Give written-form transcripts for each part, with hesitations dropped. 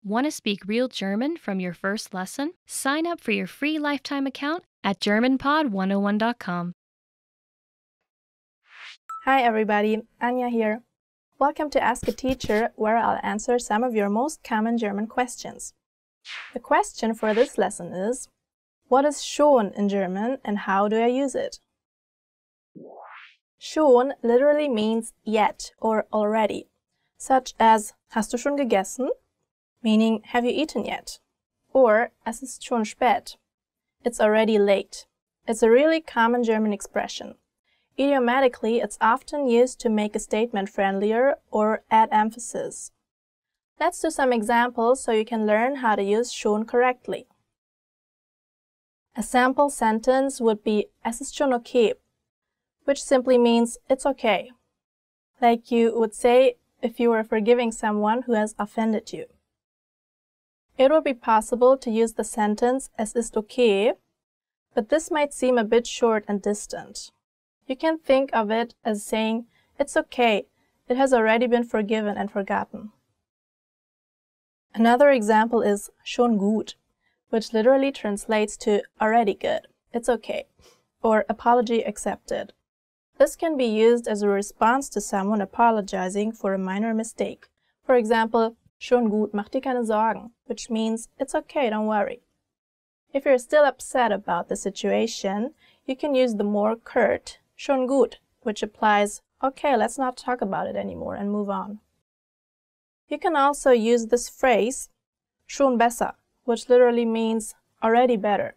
Want to speak real German from your first lesson? Sign up for your free lifetime account at GermanPod101.com. Hi everybody, Anja here. Welcome to Ask a Teacher, where I'll answer some of your most common German questions. The question for this lesson is, what is schon in German and how do I use it? Schon literally means yet or already, such as hast du schon gegessen? Meaning have you eaten yet? Or es ist schon spät. It's already late. It's a really common German expression. Idiomatically, it's often used to make a statement friendlier or add emphasis. Let's do some examples so you can learn how to use schon correctly. A sample sentence would be es ist schon okay, which simply means it's okay. Like you would say if you were forgiving someone who has offended you. It would be possible to use the sentence es ist okay, but this might seem a bit short and distant. You can think of it as saying, it's okay, it has already been forgiven and forgotten. Another example is schon gut, which literally translates to already good, it's okay, or apology accepted. This can be used as a response to someone apologizing for a minor mistake. For example, schon gut, mach dir keine Sorgen, which means it's okay, don't worry. If you're still upset about the situation, you can use the more curt schon gut, which applies, okay, let's not talk about it anymore and move on. You can also use this phrase, schon besser, which literally means already better.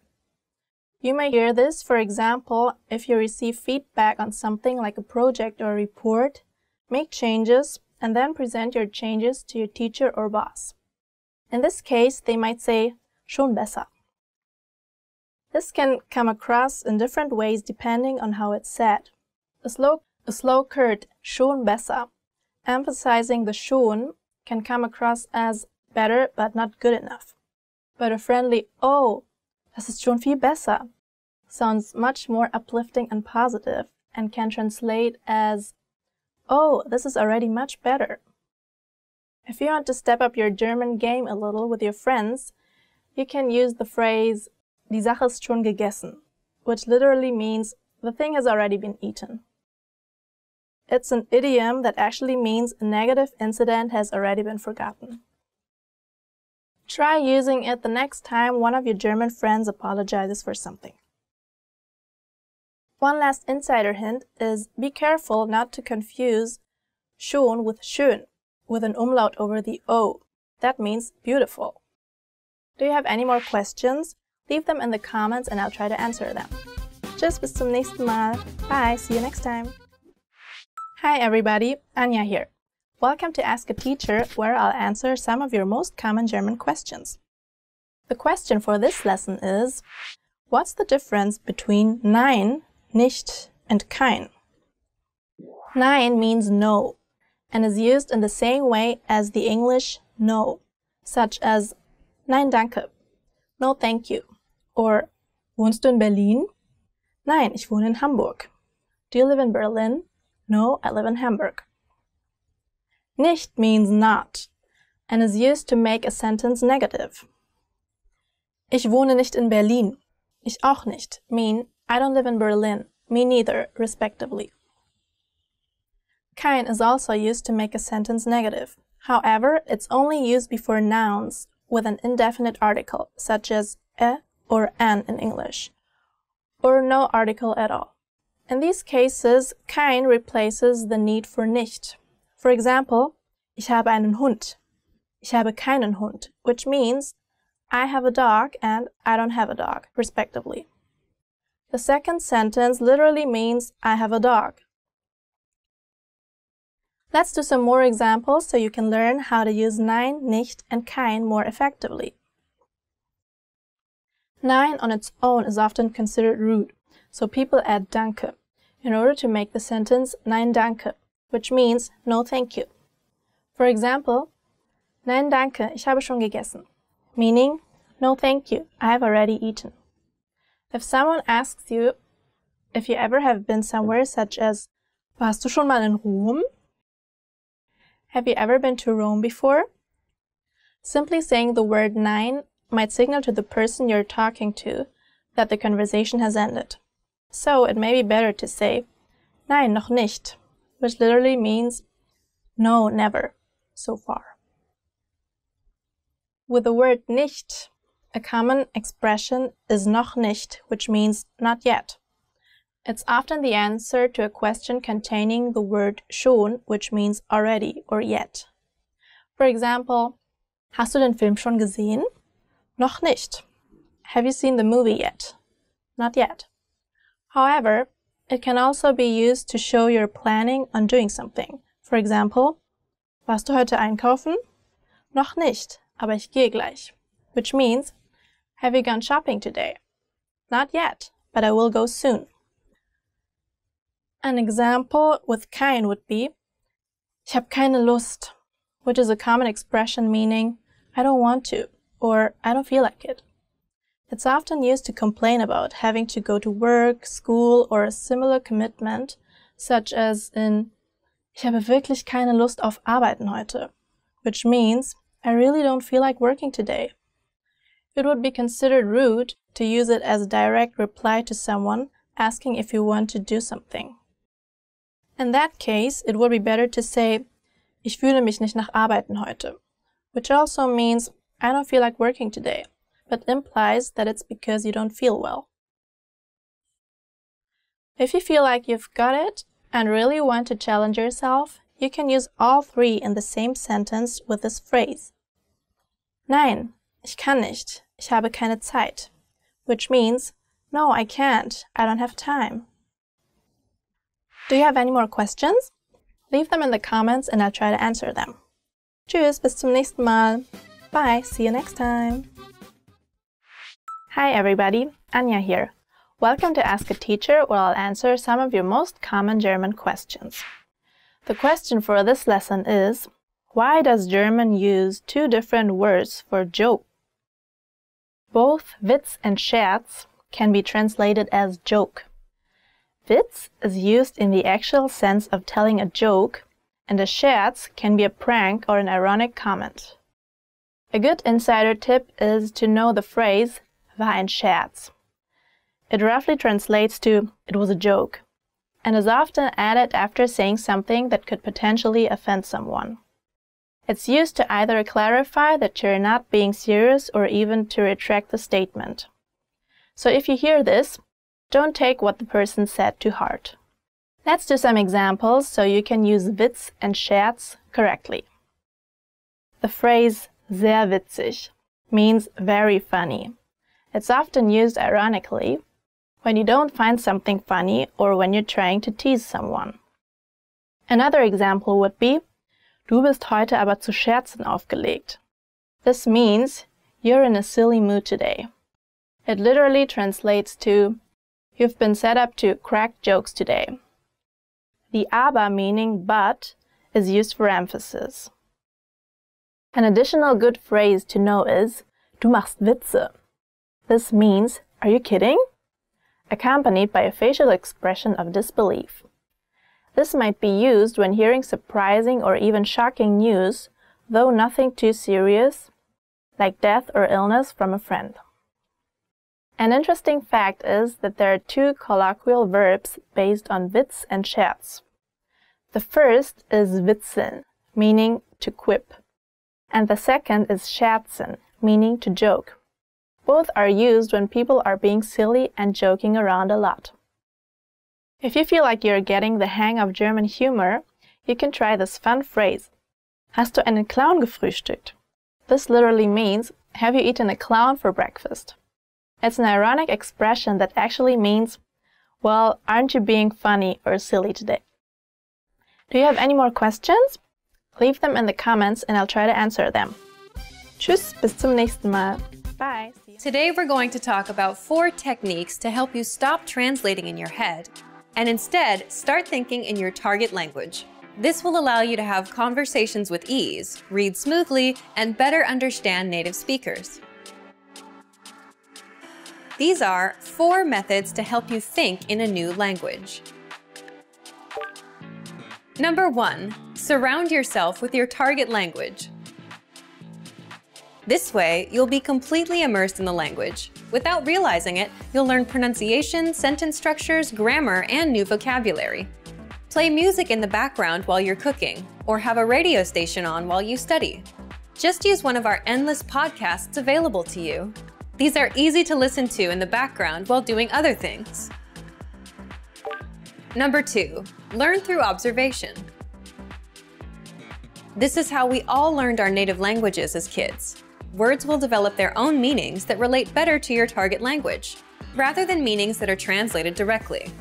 You may hear this, for example, if you receive feedback on something like a project or a report, make changes, and then present your changes to your teacher or boss. In this case, they might say, schon besser. This can come across in different ways depending on how it's said. A slow curt schon besser, emphasizing the schon, can come across as better but not good enough. But a friendly oh, das ist schon viel besser sounds much more uplifting and positive and can translate as oh, this is already much better. If you want to step up your German game a little with your friends, you can use the phrase die Sache ist schon gegessen, which literally means the thing has already been eaten. It's an idiom that actually means a negative incident has already been forgotten. Try using it the next time one of your German friends apologizes for something. One last insider hint is be careful not to confuse schon with schön, with an umlaut over the O. That means beautiful. Do you have any more questions? Leave them in the comments and I'll try to answer them. Tschüss, bis zum nächsten Mal. Bye, see you next time. Hi everybody, Anja here. Welcome to Ask a Teacher, where I'll answer some of your most common German questions. The question for this lesson is, what's the difference between Nein, nicht, and kein? Nein means no, and is used in the same way as the English no, such as Nein danke, no thank you, or wohnst du in Berlin? Nein, ich wohne in Hamburg. Do you live in Berlin? No, I live in Hamburg. Nicht means not, and is used to make a sentence negative. Ich wohne nicht in Berlin. Ich auch nicht mean I don't live in Berlin, me neither, respectively. Kein is also used to make a sentence negative. However, it's only used before nouns with an indefinite article, such as or an in English, or no article at all. In these cases, kein replaces the need for nicht. For example, ich habe einen Hund. Ich habe keinen Hund, which means I have a dog and I don't have a dog, respectively. The second sentence literally means I have a dog. Let's do some more examples so you can learn how to use Nein, nicht, and kein more effectively. Nein on its own is often considered rude, so people add danke in order to make the sentence Nein danke, which means no thank you. For example, Nein danke, ich habe schon gegessen, meaning no thank you, I have already eaten. If someone asks you if you ever have been somewhere such as warst du schon mal in Rom? Have you ever been to Rome before? Simply saying the word Nein might signal to the person you're talking to that the conversation has ended. So it may be better to say Nein, noch nicht, which literally means no, never, so far. With the word nicht, a common expression is noch nicht, which means not yet. It's often the answer to a question containing the word schon, which means already or yet. For example, hast du den Film schon gesehen? Noch nicht. Have you seen the movie yet? Not yet. However, it can also be used to show you're planning on doing something. For example, warst du heute einkaufen? Noch nicht, aber ich gehe gleich. Which means, have you gone shopping today? Not yet, but I will go soon. An example with kein would be, ich habe keine Lust, which is a common expression meaning, I don't want to, or I don't feel like it. It's often used to complain about having to go to work, school, or a similar commitment, such as in, ich habe wirklich keine Lust auf Arbeiten heute, which means, I really don't feel like working today. It would be considered rude to use it as a direct reply to someone asking if you want to do something. In that case, it would be better to say, ich fühle mich nicht nach Arbeiten heute, which also means, I don't feel like working today, but implies that it's because you don't feel well. If you feel like you've got it and really want to challenge yourself, you can use all three in the same sentence with this phrase. Nein, ich kann nicht, ich habe keine Zeit, which means, no, I can't, I don't have time. Do you have any more questions? Leave them in the comments and I'll try to answer them. Tschüss, bis zum nächsten Mal. Bye, see you next time. Hi everybody, Anja here. Welcome to Ask a Teacher, where I'll answer some of your most common German questions. The question for this lesson is, why does German use two different words for joke? Both Witz and Scherz can be translated as joke. Witz is used in the actual sense of telling a joke, and a Scherz can be a prank or an ironic comment. A good insider tip is to know the phrase war ein Scherz. It roughly translates to it was a joke, and is often added after saying something that could potentially offend someone. It's used to either clarify that you're not being serious or even to retract the statement. So if you hear this, don't take what the person said to heart. Let's do some examples so you can use Witz and Scherz correctly. The phrase sehr witzig means very funny. It's often used ironically when you don't find something funny or when you're trying to tease someone. Another example would be, du bist heute aber zu Scherzen aufgelegt. This means you're in a silly mood today. It literally translates to, you've been set up to crack jokes today. The aber meaning but is used for emphasis. An additional good phrase to know is, du machst Witze. This means, are you kidding? Accompanied by a facial expression of disbelief. This might be used when hearing surprising or even shocking news, though nothing too serious, like death or illness from a friend. An interesting fact is that there are two colloquial verbs based on Witz and Scherz. The first is witzeln, meaning to quip, and the second is scherzen, meaning to joke. Both are used when people are being silly and joking around a lot. If you feel like you're getting the hang of German humor, you can try this fun phrase. Hast du einen Clown gefrühstückt? This literally means, have you eaten a clown for breakfast? It's an ironic expression that actually means, well, aren't you being funny or silly today? Do you have any more questions? Leave them in the comments and I'll try to answer them. Tschüss, bis zum nächsten Mal. Bye. Today we're going to talk about 4 techniques to help you stop translating in your head and instead start thinking in your target language. This will allow you to have conversations with ease, read smoothly, and better understand native speakers. These are 4 methods to help you think in a new language. Number 1, surround yourself with your target language. This way, you'll be completely immersed in the language. Without realizing it, you'll learn pronunciation, sentence structures, grammar, and new vocabulary. Play music in the background while you're cooking, or have a radio station on while you study. Just use one of our endless podcasts available to you. These are easy to listen to in the background while doing other things. Number 2, learn through observation. This is how we all learned our native languages as kids. Words will develop their own meanings that relate better to your target language, rather than meanings that are translated directly.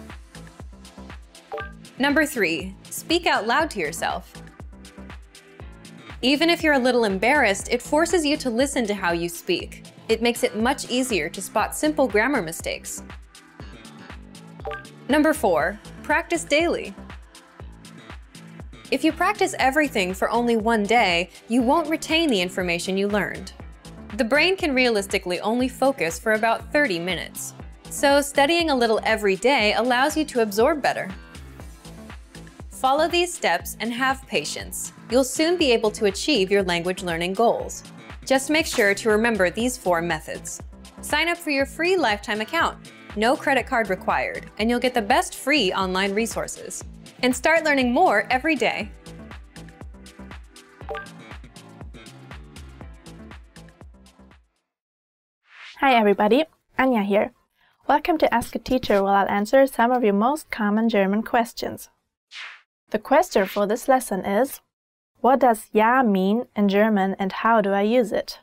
Number 3, speak out loud to yourself. Even if you're a little embarrassed, it forces you to listen to how you speak. It makes it much easier to spot simple grammar mistakes. Number 4, practice daily. If you practice everything for only one day, you won't retain the information you learned. The brain can realistically only focus for about 30 minutes. So studying a little every day allows you to absorb better. Follow these steps and have patience. You'll soon be able to achieve your language learning goals. Just make sure to remember these 4 methods. Sign up for your free lifetime account. No credit card required, and you'll get the best free online resources. And start learning more every day. Hi everybody, Anja here. Welcome to Ask a Teacher, where I'll answer some of your most common German questions. The question for this lesson is, what does ja mean in German and how do I use it?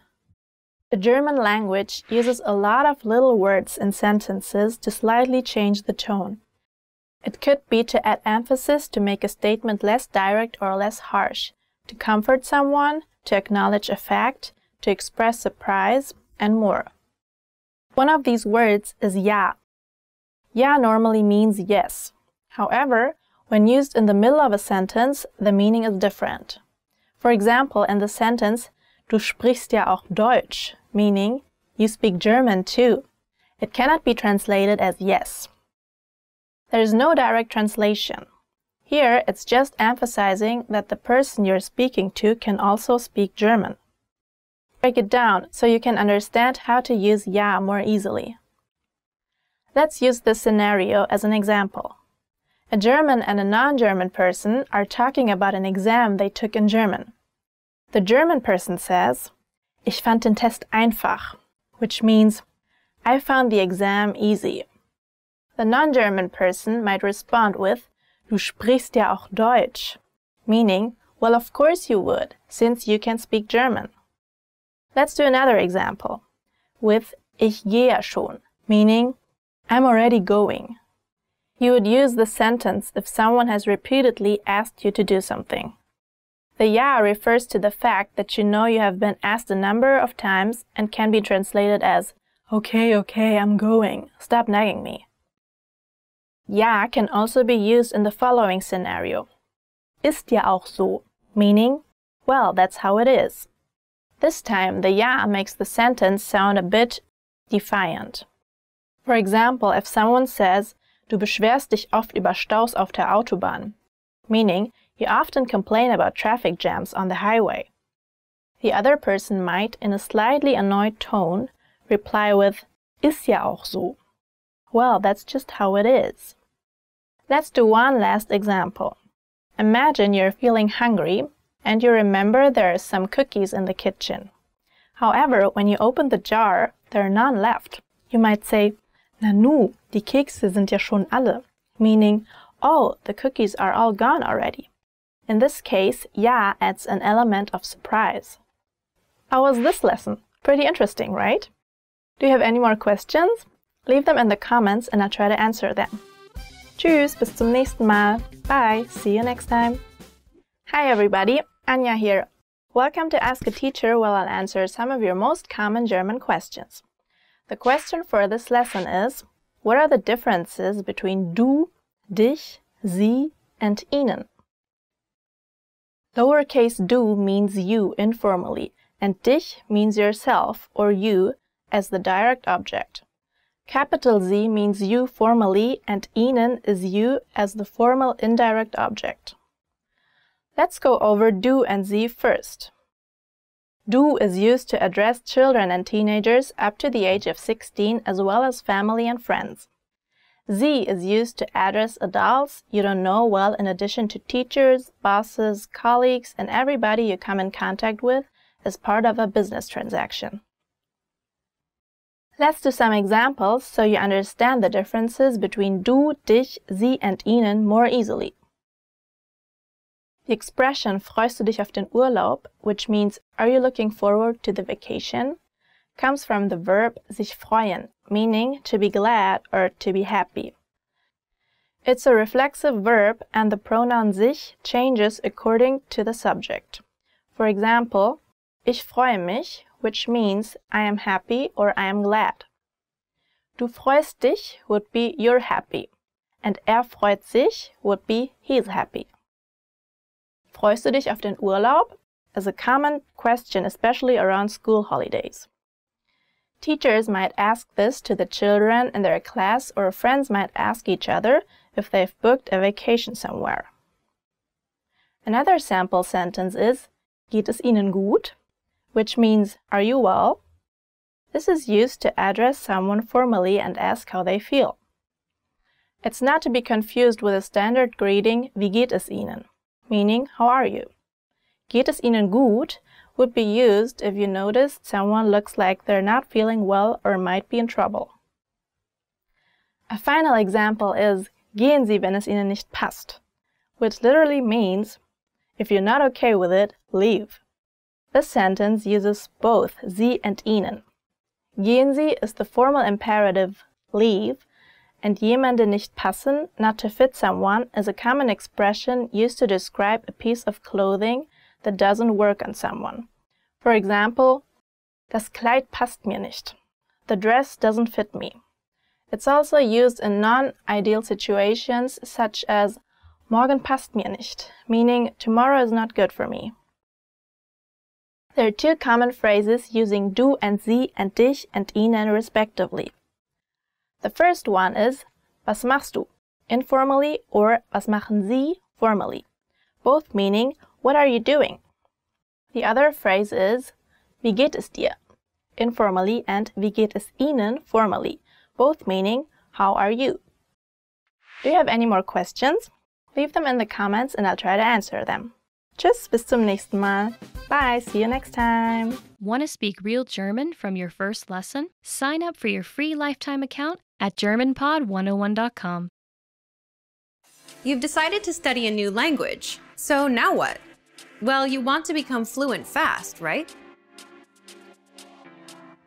The German language uses a lot of little words in sentences to slightly change the tone. It could be to add emphasis to make a statement less direct or less harsh, to comfort someone, to acknowledge a fact, to express surprise, and more. One of these words is ja. Ja normally means yes. However, when used in the middle of a sentence, the meaning is different. For example, in the sentence, Du sprichst ja auch Deutsch, meaning, you speak German too. It cannot be translated as yes. There is no direct translation. Here, it's just emphasizing that the person you're speaking to can also speak German. Break it down so you can understand how to use ja more easily. Let's use this scenario as an example. A German and a non-German person are talking about an exam they took in German. The German person says, Ich fand den Test einfach, which means, I found the exam easy. The non-German person might respond with, Du sprichst ja auch Deutsch, meaning, well, of course you would, since you can speak German. Let's do another example, with Ich gehe ja schon, meaning, I'm already going. You would use this sentence if someone has repeatedly asked you to do something. The ja refers to the fact that you know you have been asked a number of times and can be translated as, Okay, I'm going, stop nagging me. Ja can also be used in the following scenario. Ist ja auch so, meaning, well, that's how it is. This time, the ja makes the sentence sound a bit defiant. For example, if someone says, Du beschwerst dich oft über Staus auf der Autobahn, meaning, you often complain about traffic jams on the highway. The other person might, in a slightly annoyed tone, reply with, Ist ja auch so. Well, that's just how it is. Let's do one last example. Imagine you're feeling hungry and you remember there are some cookies in the kitchen. However, when you open the jar, there are none left. You might say, Nanu, die Kekse sind ja schon alle, meaning, oh, the cookies are all gone already. In this case, ja adds an element of surprise. How was this lesson? Pretty interesting, right? Do you have any more questions? Leave them in the comments and I'll try to answer them. Tschüss, bis zum nächsten Mal. Bye, see you next time. Hi everybody, Anja here. Welcome to Ask a Teacher, where I'll answer some of your most common German questions. The question for this lesson is, what are the differences between du, dich, sie, and ihnen? Lowercase du means you informally, and dich means yourself or you as the direct object. Capital Z means you formally, and ihnen is you as the formal indirect object. Let's go over du and sie first. Du is used to address children and teenagers up to the age of 16 as well as family and friends. Sie is used to address adults you don't know well in addition to teachers, bosses, colleagues, and everybody you come in contact with as part of a business transaction. Let's do some examples so you understand the differences between du, dich, sie, and ihnen more easily. The expression freust du dich auf den Urlaub, which means are you looking forward to the vacation, comes from the verb sich freuen, meaning to be glad or to be happy. It's a reflexive verb and the pronoun sich changes according to the subject. For example, ich freue mich, which means I am happy or I am glad. Du freust dich would be you're happy, and freut sich would be he's happy. Freust du dich auf den Urlaub? Is a common question, especially around school holidays. Teachers might ask this to the children in their class, or friends might ask each other if they've booked a vacation somewhere. Another sample sentence is, geht es Ihnen gut? Which means, are you well? This is used to address someone formally and ask how they feel. It's not to be confused with a standard greeting, wie geht es Ihnen? Meaning, how are you? Geht es Ihnen gut would be used if you noticed someone looks like they're not feeling well or might be in trouble. A final example is, gehen Sie, wenn es Ihnen nicht passt, which literally means, if you're not okay with it, leave. This sentence uses both Sie and Ihnen. Gehen Sie is the formal imperative, leave, and jemanden nicht passen, not to fit someone, is a common expression used to describe a piece of clothing that doesn't work on someone. For example, das Kleid passt mir nicht. The dress doesn't fit me. It's also used in non-ideal situations such as morgen passt mir nicht, meaning tomorrow is not good for me. There are two common phrases using du and sie and dich and ihnen respectively. The first one is was machst du, informally, or was machen Sie, formally, both meaning what are you doing? The other phrase is wie geht es dir, informally, and wie geht es Ihnen, formally, both meaning how are you? Do you have any more questions? Leave them in the comments and I'll try to answer them. Tschüss, bis zum nächsten Mal. Bye, see you next time. Want to speak real German from your first lesson? Sign up for your free lifetime account at GermanPod101.com. You've decided to study a new language, so now what? Well, you want to become fluent fast, right?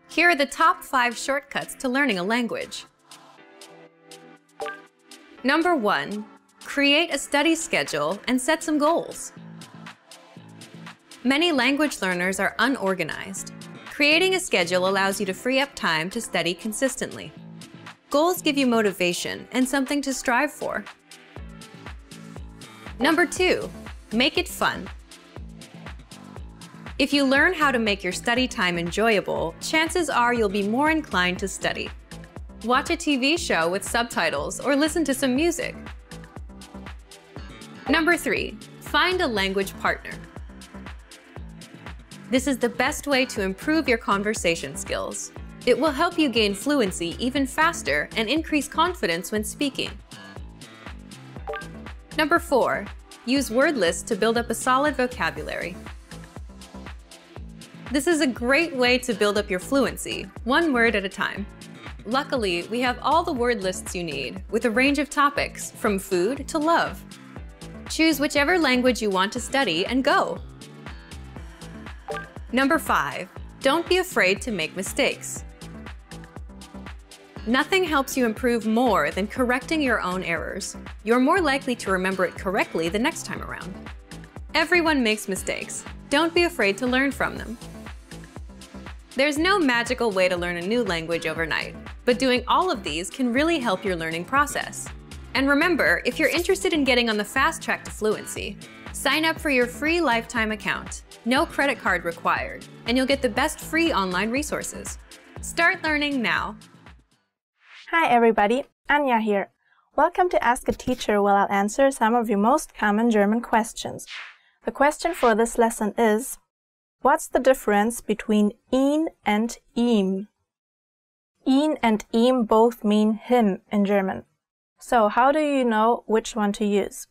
Here are the top 5 shortcuts to learning a language. Number 1, create a study schedule and set some goals. Many language learners are unorganized. Creating a schedule allows you to free up time to study consistently. Goals give you motivation and something to strive for. Number 2, make it fun. If you learn how to make your study time enjoyable, chances are you'll be more inclined to study. Watch a TV show with subtitles or listen to some music. Number 3, find a language partner. This is the best way to improve your conversation skills. It will help you gain fluency even faster and increase confidence when speaking. Number 4, use word lists to build up a solid vocabulary. This is a great way to build up your fluency, one word at a time. Luckily, we have all the word lists you need, with a range of topics, from food to love. Choose whichever language you want to study and go. Number 5, don't be afraid to make mistakes. Nothing helps you improve more than correcting your own errors. You're more likely to remember it correctly the next time around. Everyone makes mistakes. Don't be afraid to learn from them. There's no magical way to learn a new language overnight, but doing all of these can really help your learning process. And remember, if you're interested in getting on the fast track to fluency, sign up for your free lifetime account. No credit card required, and you'll get the best free online resources. Start learning now. Hi everybody, Anja here. Welcome to Ask a Teacher, where I'll answer some of your most common German questions. The question for this lesson is, What's the difference between ihn and ihm? Ihn and ihm both mean him in German. So how do you know which one to use?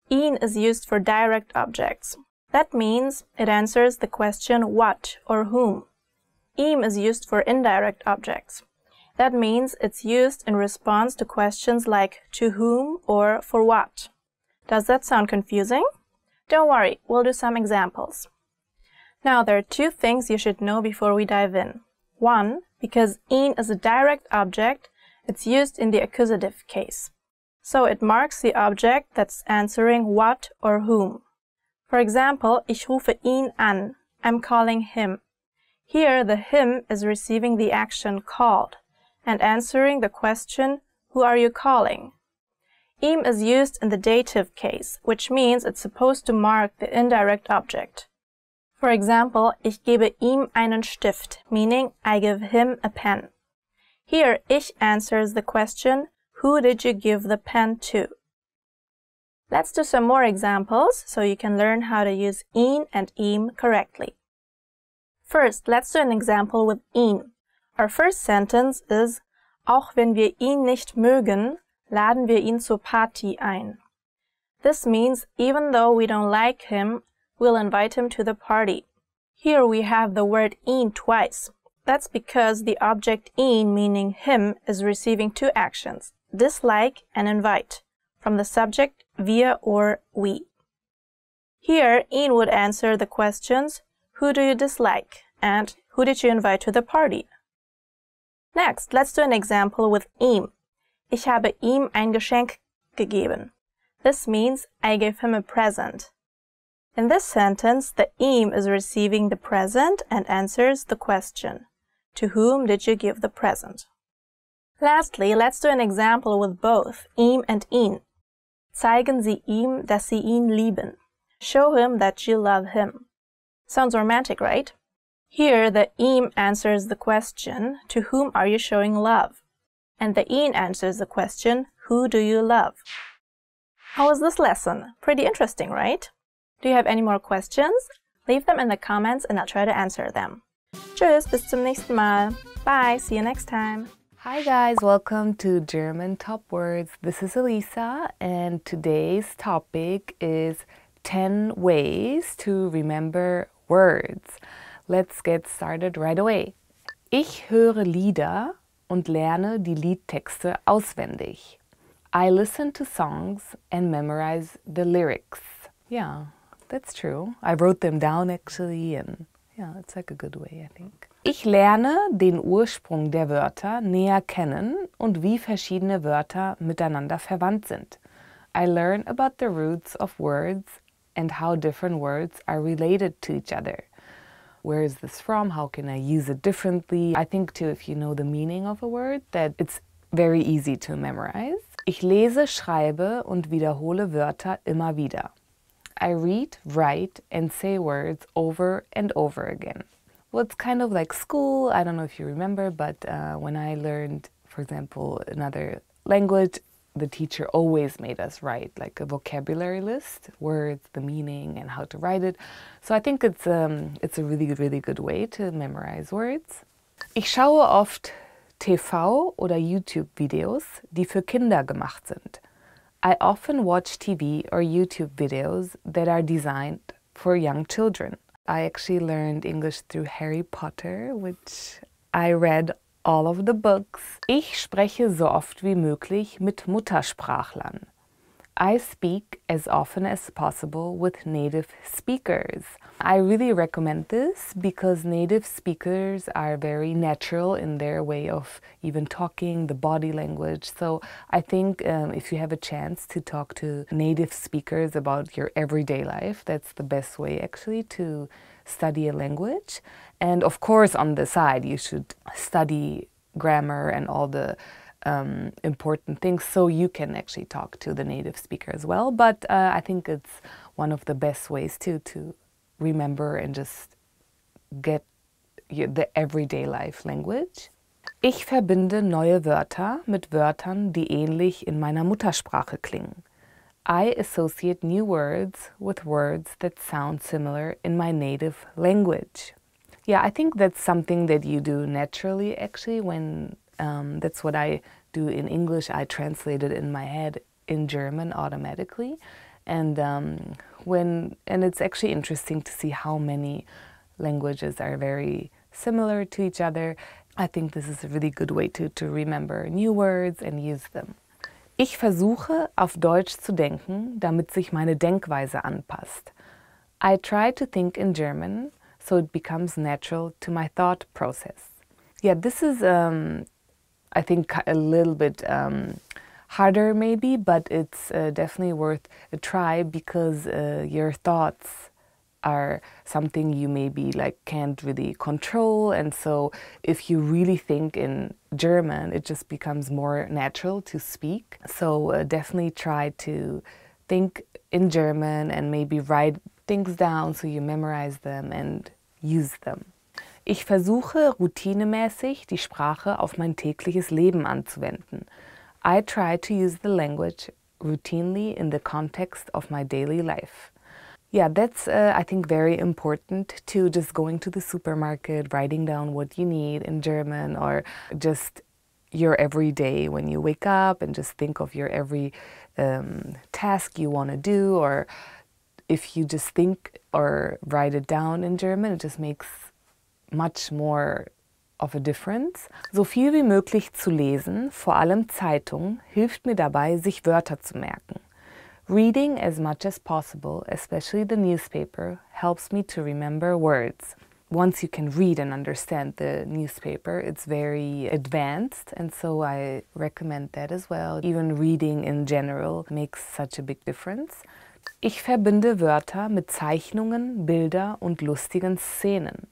Ihn is used for direct objects. That means it answers the question what or whom. Ihm is used for indirect objects. That means it's used in response to questions like to whom or for what. Does that sound confusing? Don't worry, we'll do some examples. Now, there are two things you should know before we dive in. One, because ihn is a direct object, it's used in the accusative case. So it marks the object that's answering what or whom. For example, ich rufe ihn an. I'm calling him. Here, the him is receiving the action called and answering the question, who are you calling? Ihm is used in the dative case, which means it's supposed to mark the indirect object. For example, ich gebe ihm einen Stift, meaning I give him a pen. Here, ich answers the question, who did you give the pen to? Let's do some more examples so you can learn how to use ihn and ihm correctly. First, let's do an example with ihn. Our first sentence is, auch wenn wir ihn nicht mögen, laden wir ihn zur Party ein. This means even though we don't like him, we'll invite him to the party. Here we have the word ihn twice. That's because the object ihn, meaning him, is receiving two actions, dislike and invite, from the subject wir or we. Here, ihn would answer the questions, who do you dislike and who did you invite to the party? Next, let's do an example with ihm. Ich habe ihm ein Geschenk gegeben. This means I gave him a present. In this sentence, the ihm is receiving the present and answers the question. To whom did you give the present? Lastly, let's do an example with both ihm and ihn. Zeigen Sie ihm, dass Sie ihn lieben. Show him that you love him. Sounds romantic, right? Here, the ihm answers the question, to whom are you showing love? And the ihn answers the question, who do you love? How was this lesson? Pretty interesting, right? Do you have any more questions? Leave them in the comments and I'll try to answer them. Tschüss, bis zum nächsten Mal. Bye, see you next time. Hi guys, welcome to German Top Words. This is Elisa and today's topic is 10 ways to remember words. Let's get started right away. Ich höre Lieder und lerne die Liedtexte auswendig. I listen to songs and memorize the lyrics. Yeah, that's true. I wrote them down actually and yeah, it's like a good way, I think. Ich lerne den Ursprung der Wörter näher kennen und wie verschiedene Wörter miteinander verwandt sind. I learn about the roots of words and how different words are related to each other. Where is this from? How can I use it differently? I think too, if you know the meaning of a word, that it's very easy to memorize. Ich lese, schreibe und wiederhole Wörter immer wieder. I read, write and say words over and over again. Well, it's kind of like school. I don't know if you remember, but when I learned, for example, another language, the teacher always made us write like a vocabulary list, words, the meaning, and how to write it. So I think it's a really, really good way to memorize words. Ich schaue oft TV oder YouTube-Videos, die für Kinder gemacht sind. I often watch TV or YouTube videos that are designed for young children. I actually learned English through Harry Potter, which I read all of the books. Ich spreche so oft wie möglich mit Muttersprachlern. I speak as often as possible with native speakers. I really recommend this because native speakers are very natural in their way of even talking, the body language. So I think if you have a chance to talk to native speakers about your everyday life, that's the best way actually to study a language. And of course on the side you should study grammar and all the important things so you can actually talk to the native speaker as well. But I think it's one of the best ways to remember and just get the everyday life language. Ich verbinde neue Wörter mit Wörtern, die ähnlich in meiner Muttersprache klingen. I associate new words with words that sound similar in my native language. Yeah, I think that's something that you do naturally, actually, when that's what I do in English. I translate it in my head in German automatically. And it's actually interesting to see how many languages are very similar to each other. I think this is a really good way to remember new words and use them. Ich versuche, auf Deutsch zu denken, damit sich meine Denkweise anpasst. I try to think in German, so it becomes natural to my thought process. Yeah, this is, I think, a little bit harder maybe, but it's definitely worth a try because your thoughts are something you maybe can't really control, and so if you really think in German, it just becomes more natural to speak. So definitely try to think in German and maybe write things down so you memorize them and use them. Ich versuche routinemäßig die Sprache auf mein tägliches Leben anzuwenden. I try to use the language routinely in the context of my daily life. Yeah, that's, I think, very important to just going to the supermarket, writing down what you need in German, or just your everyday when you wake up and just think of your every task you want to do, or if you just think or write it down in German, it just makes much more of a difference. So viel wie möglich zu lesen, vor allem Zeitungen, hilft mir dabei, sich Wörter zu merken. Reading as much as possible, especially the newspaper, helps me to remember words. Once you can read and understand the newspaper, it's very advanced, and so I recommend that as well. Even reading in general makes such a big difference. Ich verbinde Wörter mit Zeichnungen, Bilder und lustigen Szenen.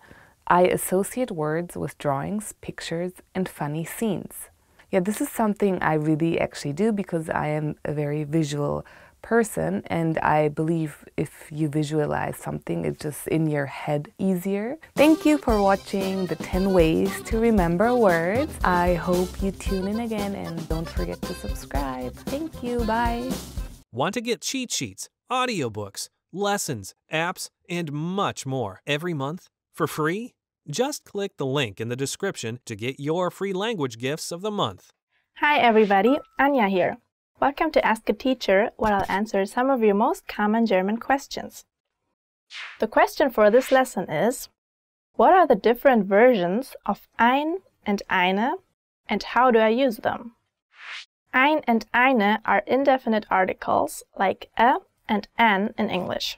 I associate words with drawings, pictures, and funny scenes. Yeah, this is something I really actually do because I am a very visual person, and I believe if you visualize something, it's just in your head easier. Thank you for watching the 10 ways to remember words. I hope you tune in again and don't forget to subscribe. Thank you, bye. Want to get cheat sheets, audiobooks, lessons, apps, and much more every month for free? Just click the link in the description to get your free language gifts of the month. Hi everybody, Anja here. Welcome to Ask a Teacher, where I'll answer some of your most common German questions. The question for this lesson is, what are the different versions of ein and eine, and how do I use them? Ein and eine are indefinite articles like a and an in English.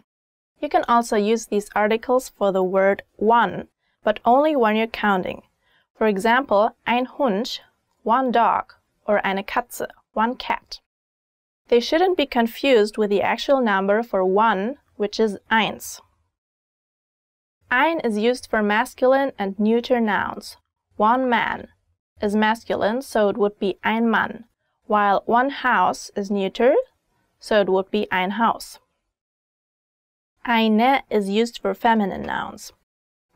You can also use these articles for the word one, but only when you're counting. For example, ein Hund, one dog, or eine Katze, one cat. They shouldn't be confused with the actual number for one, which is eins. Ein is used for masculine and neuter nouns. One man is masculine, so it would be ein Mann, while one house is neuter, so it would be ein Haus. Eine is used for feminine nouns.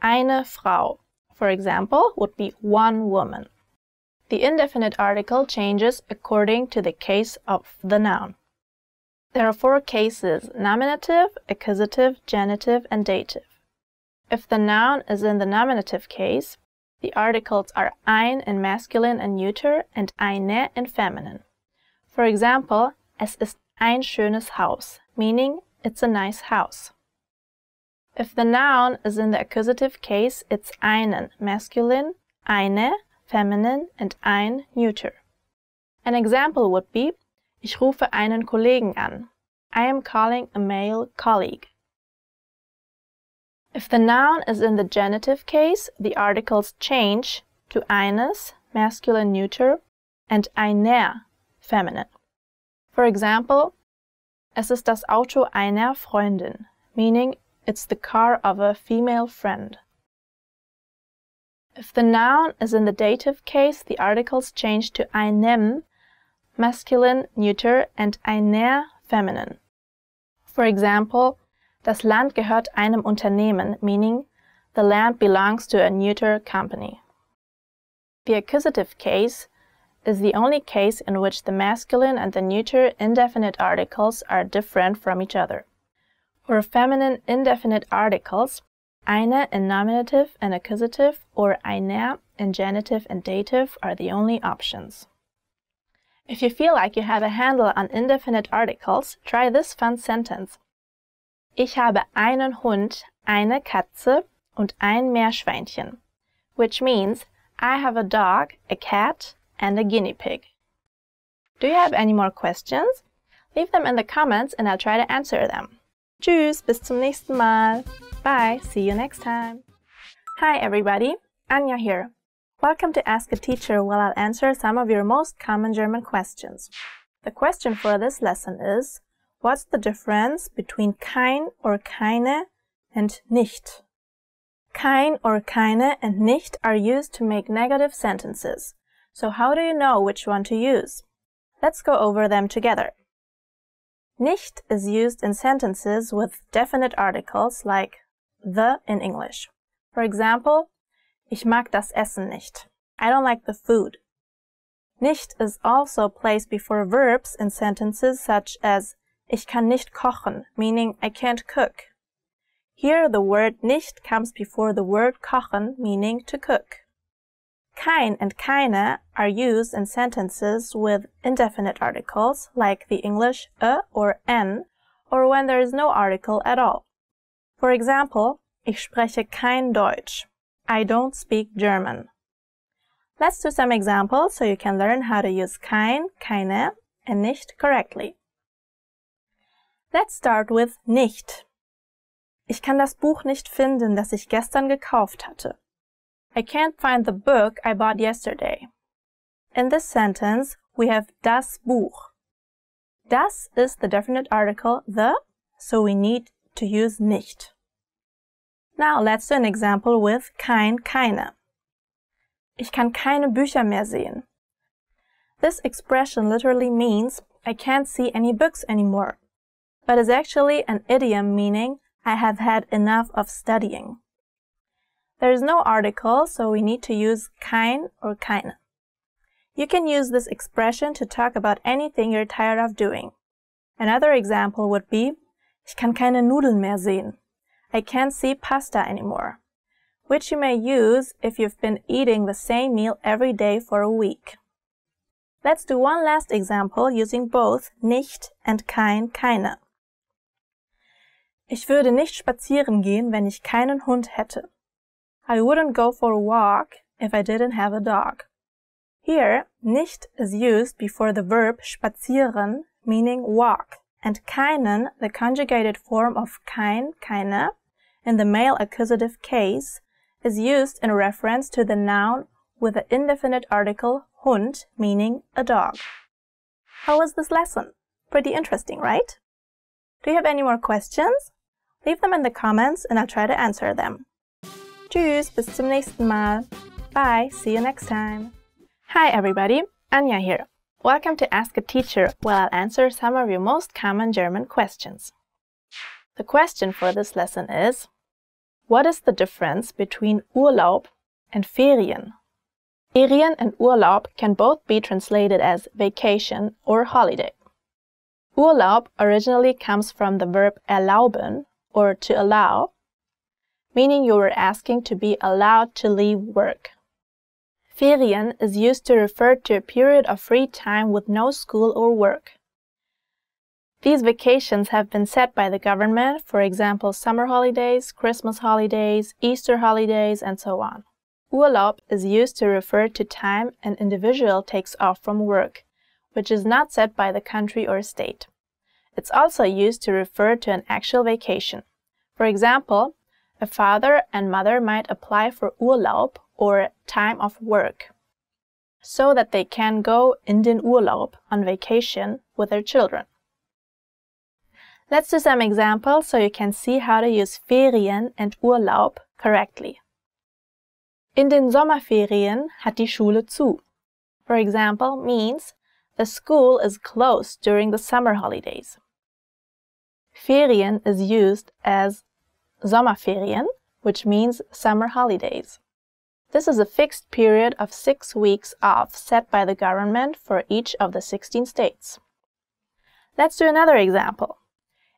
Eine Frau, for example, would be one woman. The indefinite article changes according to the case of the noun. There are 4 cases: nominative, accusative, genitive, and dative. If the noun is in the nominative case, the articles are ein in masculine and neuter and eine in feminine. For example, es ist ein schönes Haus, meaning it's a nice house. If the noun is in the accusative case, it's einen masculine, eine feminine, and ein neuter. An example would be, ich rufe einen Kollegen an. I am calling a male colleague. If the noun is in the genitive case, the articles change to eines, masculine neuter, and einer, feminine. For example, es ist das Auto einer Freundin, meaning it's the car of a female friend. If the noun is in the dative case, the articles change to einem, masculine, neuter, and einer, feminine. For example, das Land gehört einem Unternehmen, meaning the land belongs to a neuter company. The accusative case is the only case in which the masculine and the neuter indefinite articles are different from each other. For feminine indefinite articles, eine in nominative and accusative or einer in genitive and dative are the only options. If you feel like you have a handle on indefinite articles, try this fun sentence. Ich habe einen Hund, eine Katze und ein Meerschweinchen, which means I have a dog, a cat, and a guinea pig. Do you have any more questions? Leave them in the comments and I'll try to answer them. Tschüss, bis zum nächsten Mal. Bye, see you next time. Hi everybody, Anja here. Welcome to Ask a Teacher, where I'll answer some of your most common German questions. The question for this lesson is, what's the difference between kein or keine and nicht? Kein or keine and nicht are used to make negative sentences. So how do you know which one to use? Let's go over them together. Nicht is used in sentences with definite articles like the in English. For example, ich mag das Essen nicht. I don't like the food. Nicht is also placed before verbs in sentences such as ich kann nicht kochen, meaning I can't cook. Here the word nicht comes before the word kochen, meaning to cook. Kein and keine are used in sentences with indefinite articles like the English a or en, or when there is no article at all. For example, ich spreche kein Deutsch. I don't speak German. Let's do some examples so you can learn how to use kein, keine, and nicht correctly. Let's start with nicht. Ich kann das Buch nicht finden, das ich gestern gekauft hatte. I can't find the book I bought yesterday. In this sentence, we have das Buch. Das is the definite article the, so we need to use nicht. Now let's do an example with kein, keine. Ich kann keine Bücher mehr sehen. This expression literally means I can't see any books anymore, but is actually an idiom meaning I have had enough of studying. There is no article, so we need to use kein or keine. You can use this expression to talk about anything you're tired of doing. Another example would be, ich kann keine Nudeln mehr sehen. I can't see pasta anymore, which you may use if you've been eating the same meal every day for a week. Let's do one last example using both nicht and kein, keine. Ich würde nicht spazieren gehen, wenn ich keinen Hund hätte. I wouldn't go for a walk if I didn't have a dog. Here, nicht is used before the verb spazieren, meaning walk, and keinen, the conjugated form of kein, keine, in the male accusative case, is used in reference to the noun with the indefinite article Hund, meaning a dog. How was this lesson? Pretty interesting, right? Do you have any more questions? Leave them in the comments and I'll try to answer them. Tschüss, bis zum nächsten Mal. Bye, see you next time. Hi everybody, Anja here. Welcome to Ask a Teacher, where I'll answer some of your most common German questions. The question for this lesson is, what is the difference between Urlaub and Ferien? Ferien and Urlaub can both be translated as vacation or holiday. Urlaub originally comes from the verb erlauben, or to allow, meaning you were asking to be allowed to leave work. Ferien is used to refer to a period of free time with no school or work. These vacations have been set by the government, for example, summer holidays, Christmas holidays, Easter holidays, and so on. Urlaub is used to refer to time an individual takes off from work, which is not set by the country or state. It's also used to refer to an actual vacation. For example, a father and mother might apply for Urlaub, or time off work, so that they can go in den Urlaub, on vacation, with their children. Let's do some examples so you can see how to use Ferien and Urlaub correctly. In den Sommerferien hat die Schule zu. For example, means the school is closed during the summer holidays. Ferien is used as Sommerferien, which means summer holidays. This is a fixed period of 6 weeks off set by the government for each of the 16 states. Let's do another example.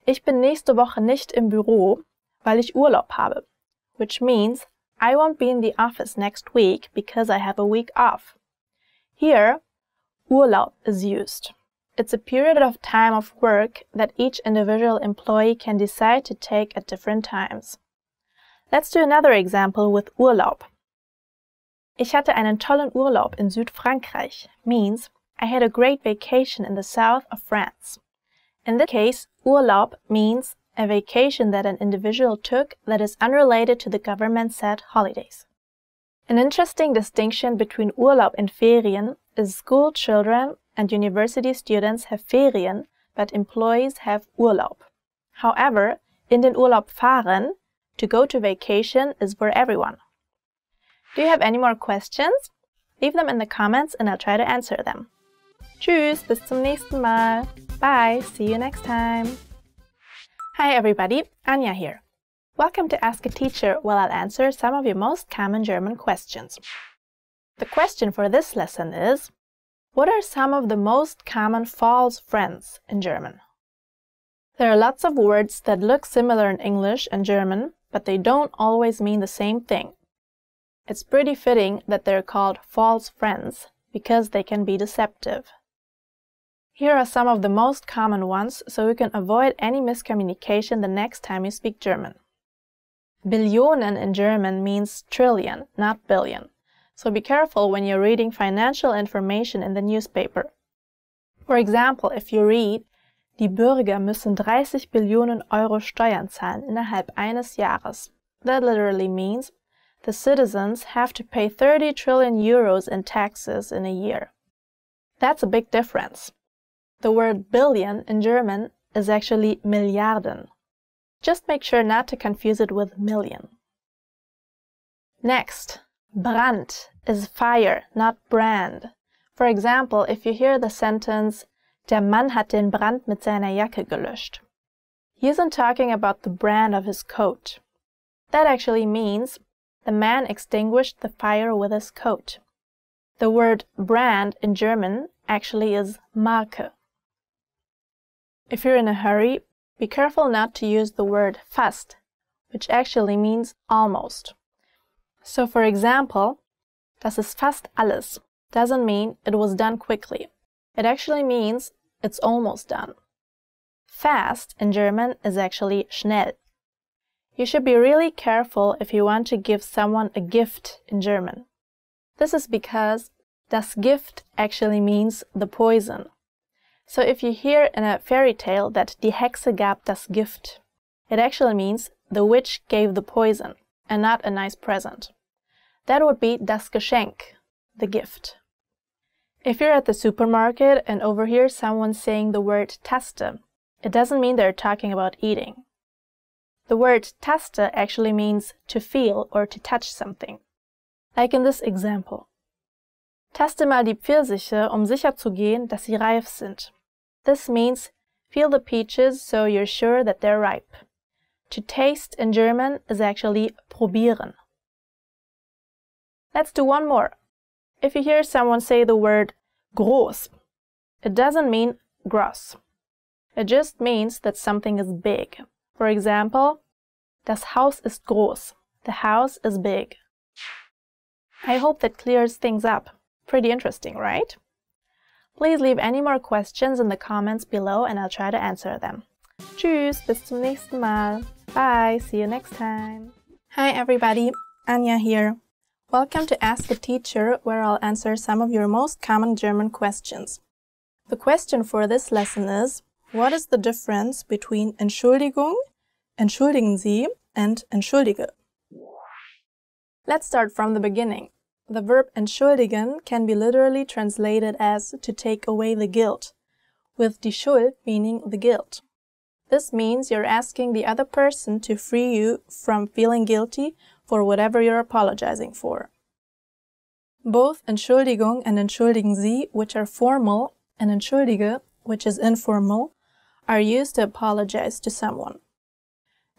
Ich bin nächste Woche nicht im Büro, weil ich Urlaub habe, which means I won't be in the office next week because I have a week off. Here, Urlaub is used. It's a period of time of work that each individual employee can decide to take at different times. Let's do another example with Urlaub. Ich hatte einen tollen Urlaub in Südfrankreich means I had a great vacation in the south of France. In this case, Urlaub means a vacation that an individual took that is unrelated to the government-set holidays. An interesting distinction between Urlaub and Ferien is school children and university students have Ferien, but employees have Urlaub. However, in den Urlaub fahren, to go to vacation is for everyone. Do you have any more questions? Leave them in the comments and I'll try to answer them. Tschüss, bis zum nächsten Mal. Bye, see you next time. Hi everybody, Anja here. Welcome to Ask a Teacher, where I'll answer some of your most common German questions. The question for this lesson is, what are some of the most common false friends in German? There are lots of words that look similar in English and German, but they don't always mean the same thing. It's pretty fitting that they're called false friends, because they can be deceptive. Here are some of the most common ones, so you can avoid any miscommunication the next time you speak German. Billionen in German means trillion, not billion, so be careful when you're reading financial information in the newspaper. For example, if you read, Die Bürger müssen 30 Billionen Euro Steuern zahlen innerhalb eines Jahres. That literally means the citizens have to pay 30 trillion euros in taxes in a year. That's a big difference. The word billion in German is actually Milliarden. Just make sure not to confuse it with million. Next, Brand is fire, not brand. For example, if you hear the sentence, Der Mann hat den Brand mit seiner Jacke gelöscht. He isn't talking about the brand of his coat. That actually means the man extinguished the fire with his coat. The word brand in German actually is Marke. If you're in a hurry, be careful not to use the word fast, which actually means almost. So for example, das ist fast alles doesn't mean it was done quickly. It actually means it's almost done. Fast in German is actually schnell. You should be really careful if you want to give someone a gift in German. This is because das Gift actually means the poison. So if you hear in a fairy tale that die Hexe gab das Gift, it actually means the witch gave the poison and not a nice present. That would be das Geschenk, the gift. If you're at the supermarket and overhear someone saying the word Taste, it doesn't mean they're talking about eating. The word Taste actually means to feel or to touch something. Like in this example. Taste mal die Pfirsiche, sicher zu gehen, dass sie reif sind. This means feel the peaches so you're sure that they're ripe. To taste in German is actually probieren. Let's do one more. If you hear someone say the word groß, it doesn't mean gross. It just means that something is big. For example, das Haus ist groß. The house is big. I hope that clears things up. Pretty interesting, right? Please leave any more questions in the comments below and I'll try to answer them. Tschüss, bis zum nächsten Mal. Bye, see you next time. Hi everybody, Anja here. Welcome to Ask a Teacher, where I'll answer some of your most common German questions. The question for this lesson is, what is the difference between Entschuldigung, Entschuldigen Sie, and Entschuldige? Let's start from the beginning. The verb entschuldigen can be literally translated as to take away the guilt, with die Schuld meaning the guilt. This means you're asking the other person to free you from feeling guilty for whatever you're apologizing for. Both Entschuldigung and Entschuldigen Sie, which are formal, and Entschuldige, which is informal, are used to apologize to someone.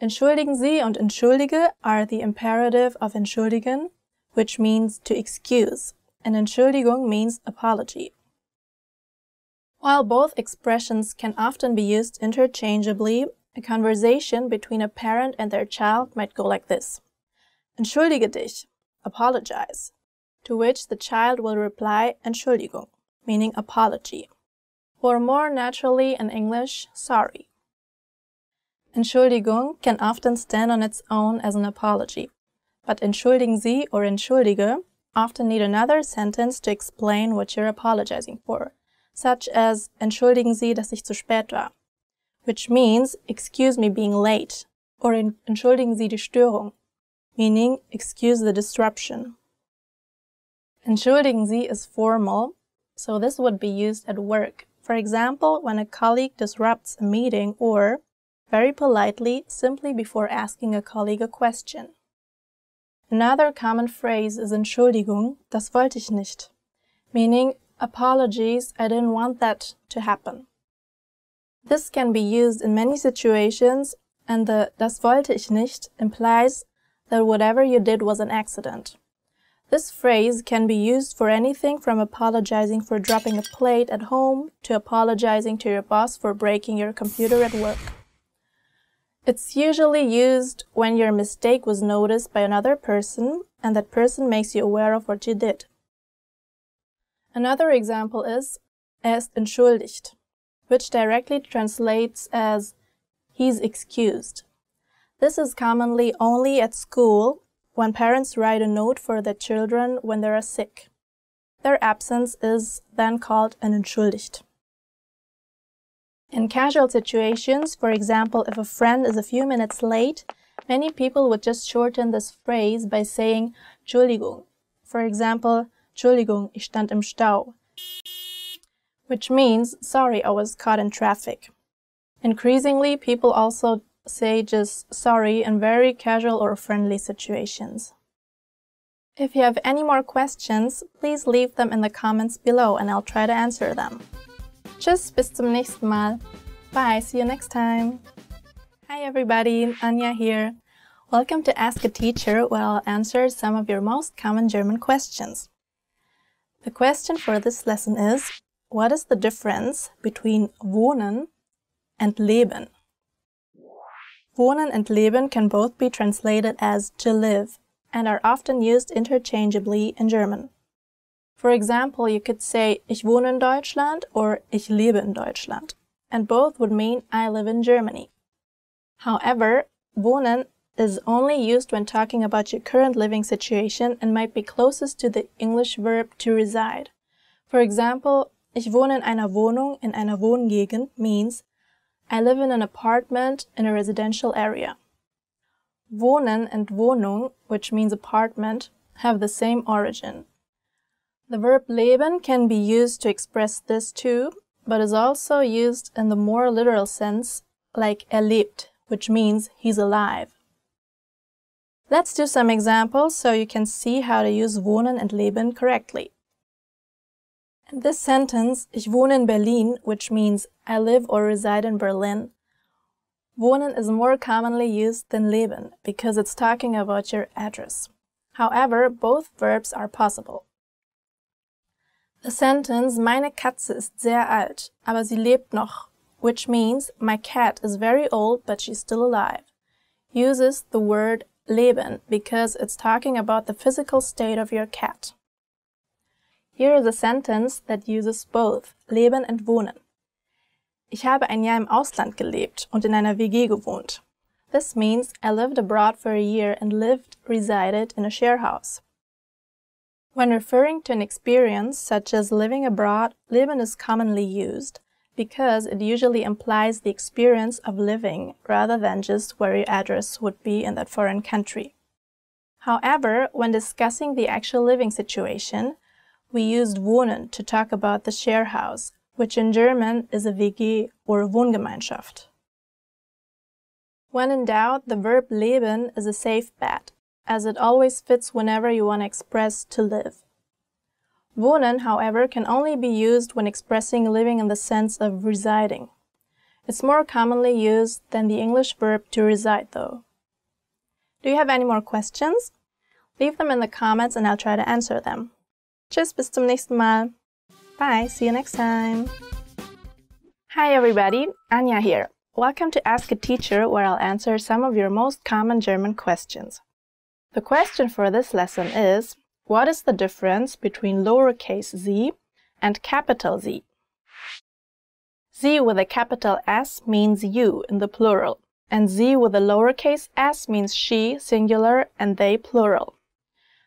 Entschuldigen Sie und Entschuldige are the imperative of entschuldigen, which means to excuse, and Entschuldigung means apology. While both expressions can often be used interchangeably, a conversation between a parent and their child might go like this: Entschuldige dich, apologize, to which the child will reply Entschuldigung, meaning apology, or more naturally in English, sorry. Entschuldigung can often stand on its own as an apology, but entschuldigen Sie or entschuldige often need another sentence to explain what you're apologizing for, such as entschuldigen Sie, dass ich zu spät war, which means excuse me being late, or entschuldigen Sie die Störung, meaning excuse the disruption. Entschuldigen Sie is formal, so this would be used at work, for example, when a colleague disrupts a meeting, or, very politely, simply before asking a colleague a question. Another common phrase is Entschuldigung, das wollte ich nicht, meaning apologies, I didn't want that to happen. This can be used in many situations, and the das wollte ich nicht implies that whatever you did was an accident. This phrase can be used for anything from apologizing for dropping a plate at home to apologizing to your boss for breaking your computer at work. It's usually used when your mistake was noticed by another person and that person makes you aware of what you did. Another example is ist entschuldigt, which directly translates as he's excused. This is commonly only at school, when parents write a note for their children when they are sick. Their absence is then called an entschuldigt. In casual situations, for example, if a friend is a few minutes late, many people would just shorten this phrase by saying Entschuldigung. For example, Entschuldigung, ich stand im Stau, which means, sorry, I was caught in traffic. Increasingly, people also say just sorry in very casual or friendly situations. If you have any more questions, please leave them in the comments below and I'll try to answer them. Tschüss, bis zum nächsten Mal. Bye, see you next time. Hi everybody, Anja here. Welcome to Ask a Teacher, where I'll answer some of your most common German questions. The question for this lesson is, what is the difference between wohnen and leben? Wohnen and leben can both be translated as to live and are often used interchangeably in German. For example, you could say ich wohne in Deutschland or ich lebe in Deutschland, and both would mean I live in Germany. However, wohnen is only used when talking about your current living situation and might be closest to the English verb to reside. For example, ich wohne in einer Wohnung in einer Wohngegend means I live in an apartment in a residential area. Wohnen and Wohnung, which means apartment, have the same origin. The verb leben can be used to express this too, but is also used in the more literal sense, like lebt, which means he's alive. Let's do some examples so you can see how to use wohnen and leben correctly. In this sentence, ich wohne in Berlin, which means I live or reside in Berlin, wohnen is more commonly used than leben because it's talking about your address. However, both verbs are possible. The sentence, meine Katze ist sehr alt, aber sie lebt noch, which means my cat is very old but she's still alive, uses the word leben because it's talking about the physical state of your cat. Here is a sentence that uses both leben and wohnen. Ich habe ein Jahr im Ausland gelebt und in einer WG gewohnt. This means I lived abroad for a year and resided in a share house. When referring to an experience such as living abroad, leben is commonly used because it usually implies the experience of living rather than just where your address would be in that foreign country. However, when discussing the actual living situation, we used wohnen to talk about the share house, which in German is a WG or Wohngemeinschaft. When in doubt, the verb leben is a safe bet, as it always fits whenever you want to express to live. Wohnen, however, can only be used when expressing living in the sense of residing. It's more commonly used than the English verb to reside, though. Do you have any more questions? Leave them in the comments and I'll try to answer them. Tschüss, bis zum nächsten Mal. Bye, see you next time. Hi everybody, Anja here. Welcome to Ask a Teacher, where I'll answer some of your most common German questions. The question for this lesson is, what is the difference between lowercase z and capital Z? Z with a capital S means you in the plural, and Z with a lowercase s means she, singular, and they, plural.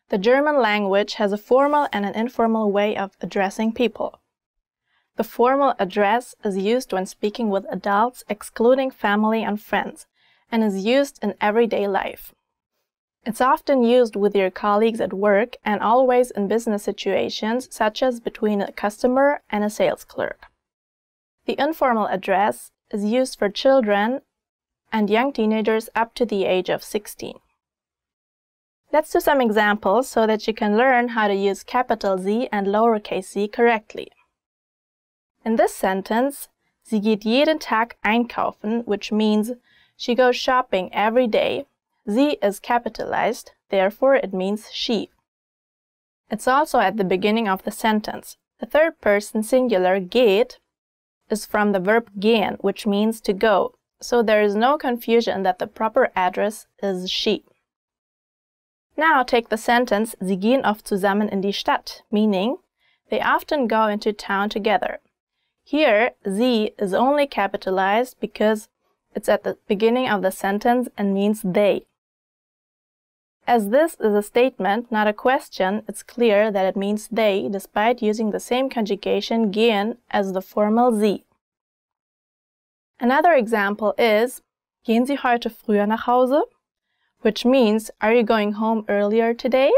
The German language has a formal and an informal way of addressing people. The formal address is used when speaking with adults, excluding family and friends, and is used in everyday life. It's often used with your colleagues at work and always in business situations, such as between a customer and a sales clerk. The informal address is used for children and young teenagers up to the age of 16. Let's do some examples so that you can learn how to use capital Z and lowercase z correctly. In this sentence, sie geht jeden Tag einkaufen, which means she goes shopping every day. Sie is capitalized, therefore it means she. It's also at the beginning of the sentence. The third person singular geht is from the verb gehen, which means to go, so there is no confusion that the proper address is she. Now take the sentence, sie gehen oft zusammen in die Stadt, meaning they often go into town together. Here, sie is only capitalized because it's at the beginning of the sentence and means they. As this is a statement, not a question, it's clear that it means they, despite using the same conjugation gehen as the formal sie. Another example is, gehen Sie heute früher nach Hause? Which means, are you going home earlier today?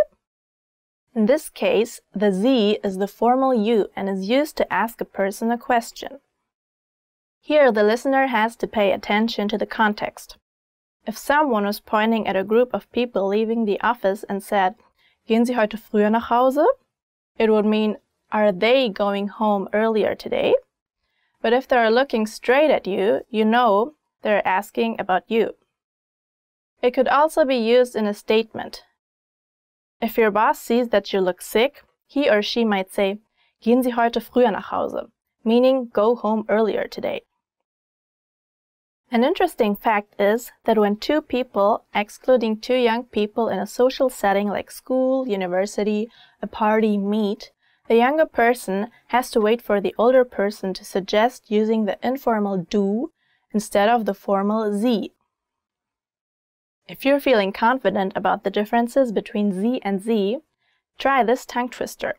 In this case, the sie is the formal you and is used to ask a person a question. Here, the listener has to pay attention to the context. If someone was pointing at a group of people leaving the office and said, gehen Sie heute früher nach Hause? It would mean, are they going home earlier today? But if they are looking straight at you, you know they're asking about you. It could also be used in a statement. If your boss sees that you look sick, he or she might say, gehen Sie heute früher nach Hause, meaning go home earlier today. An interesting fact is that when two people, excluding two young people in a social setting like school, university, a party, meet, the younger person has to wait for the older person to suggest using the informal du instead of the formal sie. If you're feeling confident about the differences between sie and sie, try this tongue twister.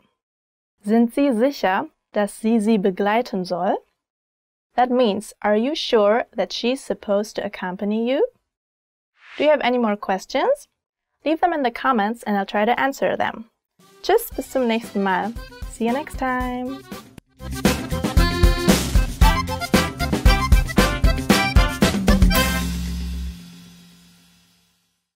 Sind Sie sicher, dass sie begleiten soll? That means, are you sure that she's supposed to accompany you? Do you have any more questions? Leave them in the comments and I'll try to answer them. Tschüss, bis zum nächsten Mal. See you next time.